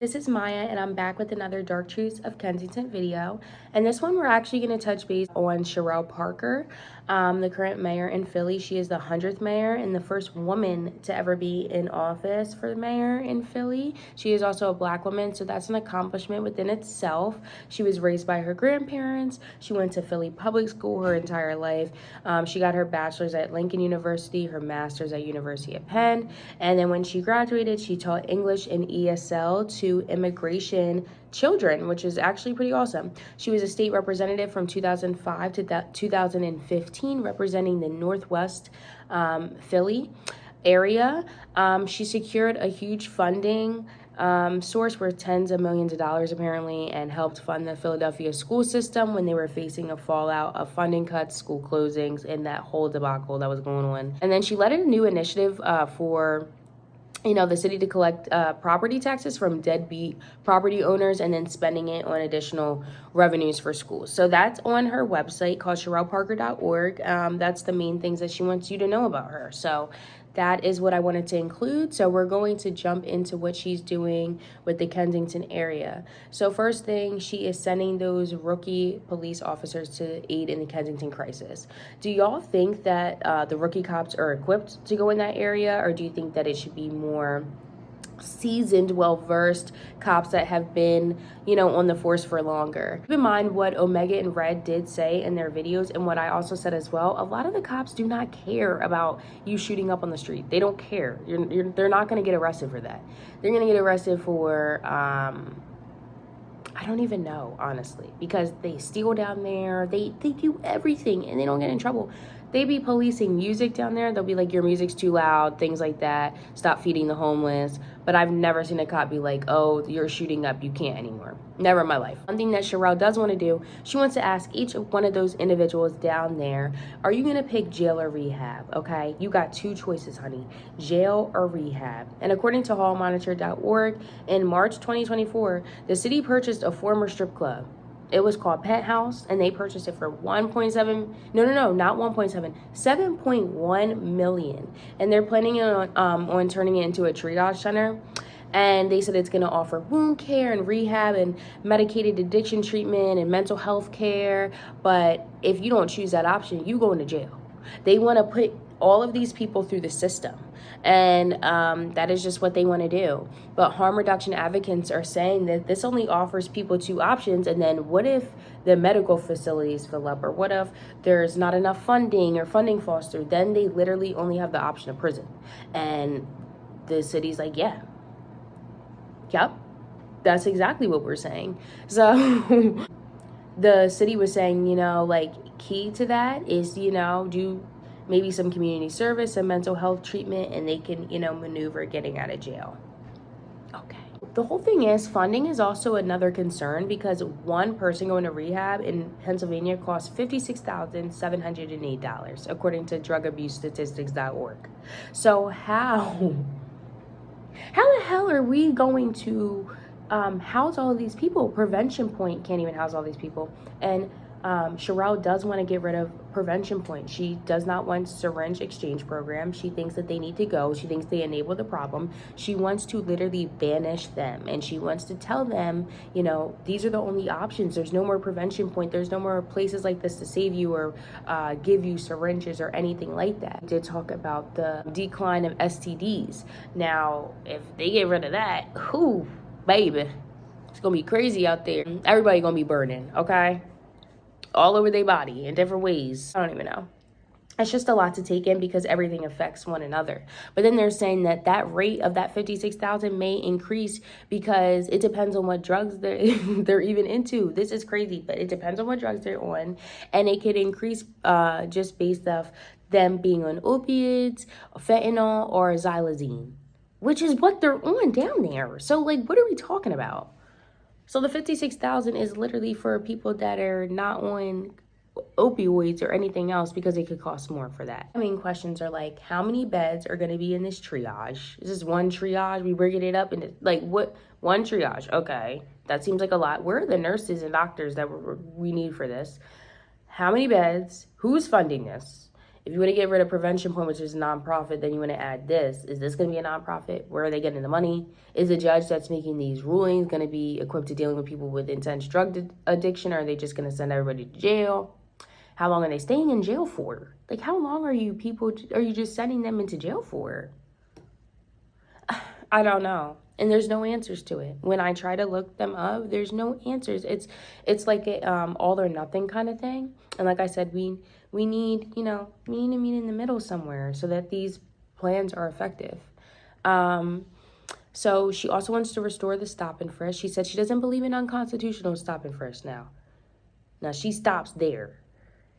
This is Maya, and I'm back with another Dark Truths of Kensington video. And this one, we're actually going to touch base on Cherelle Parker, the current mayor in Philly. She is the 100th mayor and the first woman to ever be in office for the mayor in Philly. She is also a black woman, so that's an accomplishment within itself. She was raised by her grandparents. She went to Philly public school her entire life. She got her bachelor's at Lincoln University, her master's at University of Penn, and then when she graduated, she taught English and ESL to immigration children, which is actually pretty awesome. She was a state representative from 2005 to 2015, representing the Northwest Philly area. She secured a huge funding source worth tens of millions of dollars apparently, and helped fund the Philadelphia school system when they were facing a fallout of funding cuts, school closings, and that whole debacle that was going on. And then she led a new initiative for the city to collect property taxes from deadbeat property owners and then spending it on additional revenues for schools. So that's on her website called CherelleParker.org. That's the main things that she wants you to know about her. So that is what I wanted to include. So we're going to jump into what she's doing with the Kensington area. So first thing, she is sending those rookie police officers to aid in the Kensington crisis. Do y'all think that the rookie cops are equipped to go in that area, or do you think that it should be more seasoned, well-versed cops that have been, on the force for longer? Keep in mind what Omega and Red did say in their videos, and what I also said as well. A lot of the cops do not care about you shooting up on the street. They don't care. They're not going to get arrested for that. They're going to get arrested for I don't even know, honestly, because they steal down there. They do everything and they don't get in trouble. They be policing music down there. They'll be like, your music's too loud, things like that. Stop feeding the homeless. But I've never seen a cop be like, oh, you're shooting up, you can't anymore. Never in my life. One thing that Cherelle does want to do, she wants to ask each one of those individuals down there, are you going to pick jail or rehab? Okay, you got two choices, honey, jail or rehab. And according to hallmonitor.org, in March 2024, the city purchased a former strip club. It was called Penthouse, and they purchased it for 1.7, not 1.7, 7.1 million. And they're planning on turning it into a triage center. And they said it's going to offer wound care and rehab and medicated addiction treatment and mental health care. But if you don't choose that option, you go into jail. They want to put all of these people through the system. And that is just what they want to do. But harm reduction advocates are saying that this only offers people two options. And then what if the medical facilities fill up? Or what if there's not enough funding or funding falls through? Then they literally only have the option of prison. And the city's like, yep, that's exactly what we're saying. So the city was saying, key to that is, do maybe some community service and mental health treatment, and they can, maneuver getting out of jail. Okay. The whole thing is, funding is also another concern, because one person going to rehab in Pennsylvania costs $56,708, according to drugabusestatistics.org. So how the hell are we going to house all of these people? Prevention Point can't even house all these people. And Cherelle does want to get rid of Prevention Point. She does not want syringe exchange programs. She thinks that they need to go. She thinks they enable the problem. She wants to literally banish them, and she wants to tell them, these are the only options. There's no more Prevention Point. There's no more places like this to save you or give you syringes or anything like that. We did talk about the decline of STDs. Now, if they get rid of that, baby, it's gonna be crazy out there. Everybody gonna be burning, okay? All over their body in different ways. I don't even know. It's just a lot to take in, because everything affects one another. But then they're saying that rate of that 56,000 may increase because it depends on what drugs they're even into. This is crazy, but it depends on what drugs they're on, and it could increase just based off them being on opiates, fentanyl, or xylazine, which is what they're on down there. So what are we talking about? So the 56,000 is literally for people that are not on opioids or anything else, because it could cost more for that. I mean, questions are like, how many beds are going to be in this triage? Is this one triage? We bringing it up into what? One triage? Okay, that seems like a lot. Where are the nurses and doctors that we need for this? How many beds? Who's funding this? If you want to get rid of Prevention Point, which is a nonprofit, then you want to add this. Is this going to be a nonprofit? Where are they getting the money? Is the judge that's making these rulings going to be equipped to dealing with people with intense drug addiction? Or are they just going to send everybody to jail? How long are they staying in jail for? Like, how long are you just sending them into jail for? I don't know. And there's no answers to it. When I try to look them up, there's no answers. It's like a all or nothing kind of thing. And like I said, we need, we need to meet in the middle somewhere so that these plans are effective. So she also wants to restore the stop and frisk. She said she doesn't believe in unconstitutional stop and frisk now. Now she stops there.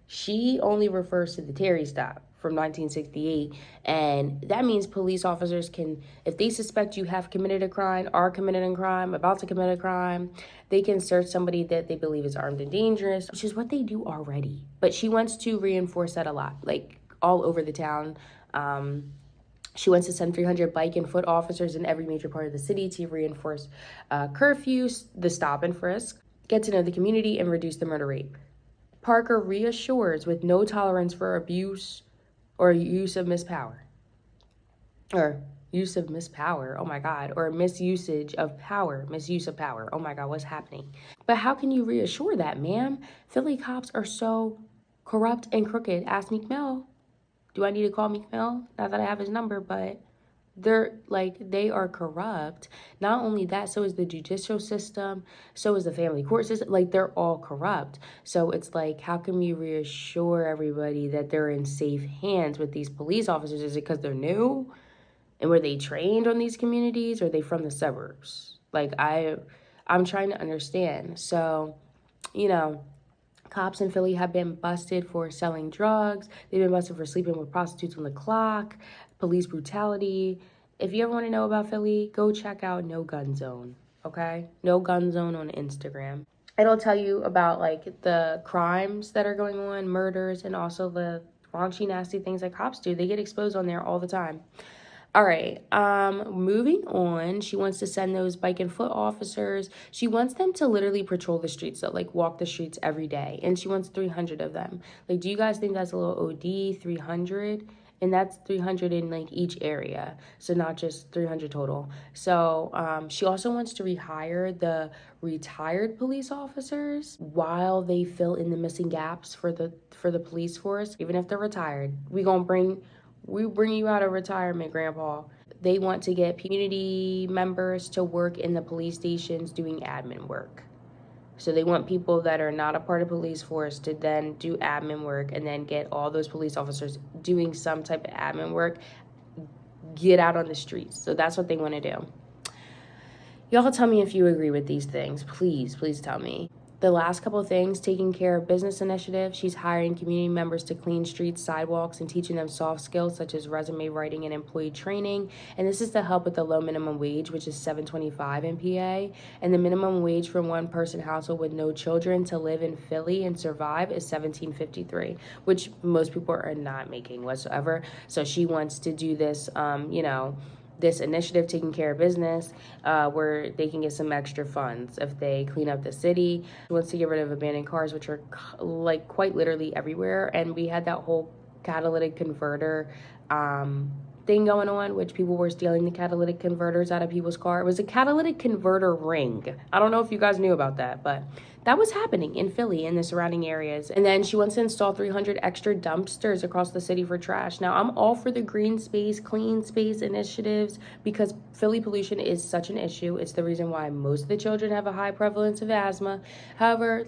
She only refers to the Terry stop from 1968, and that means police officers can, if they suspect you have committed a crime, are committed a crime, about to commit a crime, they can search somebody that they believe is armed and dangerous, which is what they do already. But she wants to reinforce that a lot, like all over the town. She wants to send 300 bike and foot officers in every major part of the city to reinforce curfews, the stop and frisk, get to know the community, and reduce the murder rate. Parker reassures with no tolerance for abuse or use of mispower. Or use of mispower, oh my God. Or misuse of power. Oh my God, what's happening? But how can you reassure that, ma'am? Philly cops are so corrupt and crooked. Ask Meek Mill. Do I need to call Meek Mill? Not that I have his number, but they are corrupt. Not only that, so is the judicial system, so is the family court system. Like, they're all corrupt. So it's like, how can we reassure everybody that they're in safe hands with these police officers? Is it because they're new? And were they trained on these communities? Or are they from the suburbs? Like, I'm trying to understand. So, cops in Philly have been busted for selling drugs. They've been busted for sleeping with prostitutes on the clock, police brutality. If you ever want to know about Philly, go check out No Gun Zone, okay? No Gun Zone on Instagram. It'll tell you about, like, the crimes that are going on, murders, and also the raunchy, nasty things that cops do. They get exposed on there all the time. All right, moving on, she wants to send those bike and foot officers. She wants them to literally patrol the streets, so like walk the streets every day. And she wants 300 of them. Like, do you guys think that's a little OD, 300? And that's 300 in like each area. So not just 300 total. So she also wants to rehire the retired police officers while they fill in the missing gaps for the police force, even if they're retired. We bring you out of retirement, Grandpa. They want to get community members to work in the police stations doing admin work. So they want people that are not a part of police force to then do admin work and then get all those police officers doing some type of admin work, get out on the streets. So that's what they want to do. Y'all tell me if you agree with these things. Please tell me. The last couple of things, taking care of business initiative. She's hiring community members to clean streets, sidewalks, and teaching them soft skills such as resume writing and employee training. And this is to help with the low minimum wage, which is $7.25 in PA. And the minimum wage for one person household with no children to live in Philly and survive is $17.53, which most people are not making whatsoever. So she wants to do this, this initiative, taking care of business, where they can get some extra funds if they clean up the city. She wants to get rid of abandoned cars, which are like quite literally everywhere. And we had that whole catalytic converter thing going on, which people were stealing the catalytic converters out of people's car. It was a catalytic converter ring. I don't know if you guys knew about that, but that was happening in Philly and the surrounding areas. And then she wants to install 300 extra dumpsters across the city for trash. Now, I'm all for the green space, clean space initiatives because Philly pollution is such an issue. It's the reason why most of the children have a high prevalence of asthma. However,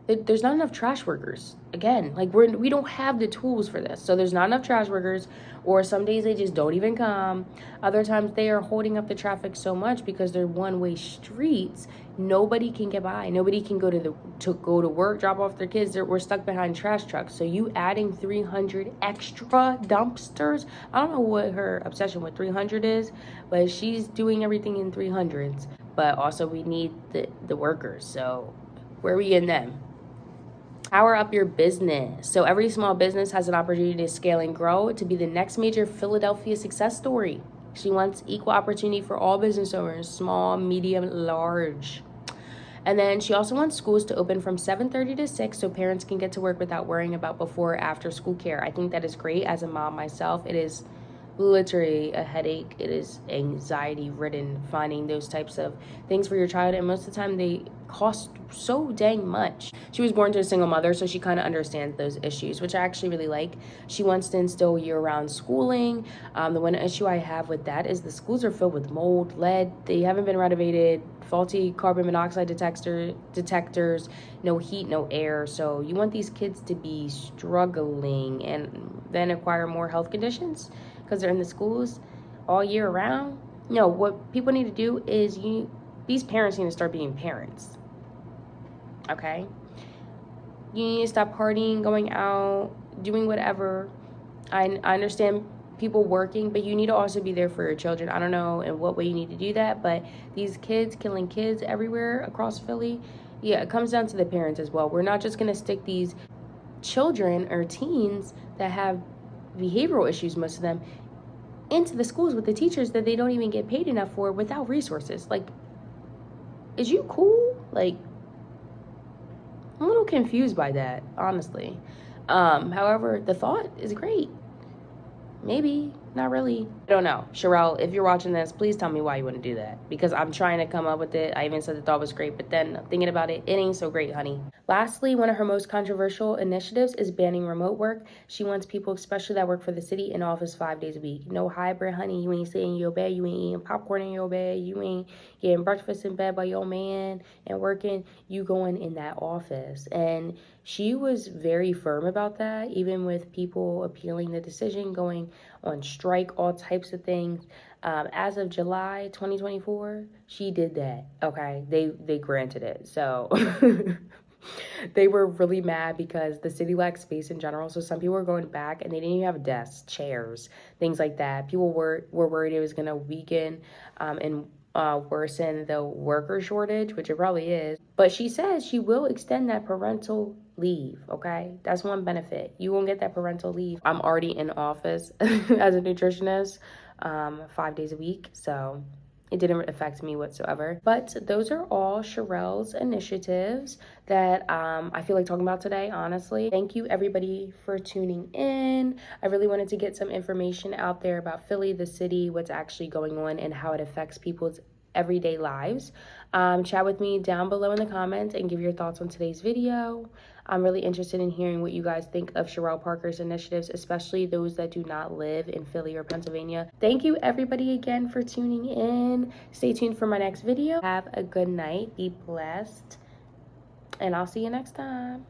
there's not enough trash workers. Again, we don't have the tools for this. So there's not enough trash workers, or some days they just don't even come. Other times they are holding up the traffic so much because they're one-way streets. Nobody can get by. Nobody can go to work, drop off their kids. We're stuck behind trash trucks. So you adding 300 extra dumpsters? I don't know what her obsession with 300 is, but she's doing everything in 300s. But also we need the workers. So where are we getting them? Power up your business. So every small business has an opportunity to scale and grow to be the next major Philadelphia success story. She wants equal opportunity for all business owners, small, medium, large. And then she also wants schools to open from 7:30 to 6 so parents can get to work without worrying about before or after school care. I think that is great. As a mom myself, it is literally a headache. It is anxiety ridden finding those types of things for your child, and most of the time they cost so dang much. She was born to a single mother, so she kind of understands those issues, which I actually really like. She wants to instill year-round schooling. The one issue I have with that is the schools are filled with mold, lead, they haven't been renovated, faulty carbon monoxide detectors, no heat, no air. So you want these kids to be struggling and then acquire more health conditions because they're in the schools all year round. No, what people need to do is these parents need to start being parents. Okay? You need to stop partying, going out, doing whatever. I understand people working, but you need to also be there for your children. I don't know in what way you need to do that, but these kids killing kids everywhere across Philly, yeah, it comes down to the parents as well. We're not just going to stick these children or teens that have behavioral issues, most of them, into the schools with the teachers that they don't even get paid enough for without resources. Like, is you cool? Like, I'm a little confused by that, honestly. However, the thought is great. Maybe, not really. I don't know. Cherelle, if you're watching this, please tell me why you wouldn't do that. Because I'm trying to come up with it. I even said the thought was great, but then thinking about it, it ain't so great, honey. Lastly, one of her most controversial initiatives is banning remote work. She wants people, especially that work for the city, in office 5 days a week. No hybrid, honey. You ain't sitting in your bed. You ain't eating popcorn in your bed. You ain't getting breakfast in bed by your man and working. You going in that office. And she was very firm about that, even with people appealing the decision, going on strike, all types of things. As of July 2024, she did that. Okay, they granted it. So they were really mad because the city lacked space in general. So some people were going back and they didn't even have desks, chairs, things like that. People were worried it was going to weaken and worsen the worker shortage, which it probably is. But she says she will extend that parental leave, okay? That's one benefit. You won't get that parental leave. I'm already in office as a nutritionist 5 days a week, so it didn't affect me whatsoever. But those are all Cherelle's initiatives that I feel like talking about today, honestly. Thank you, everybody, for tuning in. I really wanted to get some information out there about Philly, the city, what's actually going on, and how it affects people's everyday lives. Chat with me down below in the comments and give your thoughts on today's video. I'm really interested in hearing what you guys think of Cherelle Parker's initiatives, especially those that do not live in Philly or Pennsylvania. Thank you, everybody, again for tuning in. Stay tuned for my next video. Have a good night. Be blessed. And I'll see you next time.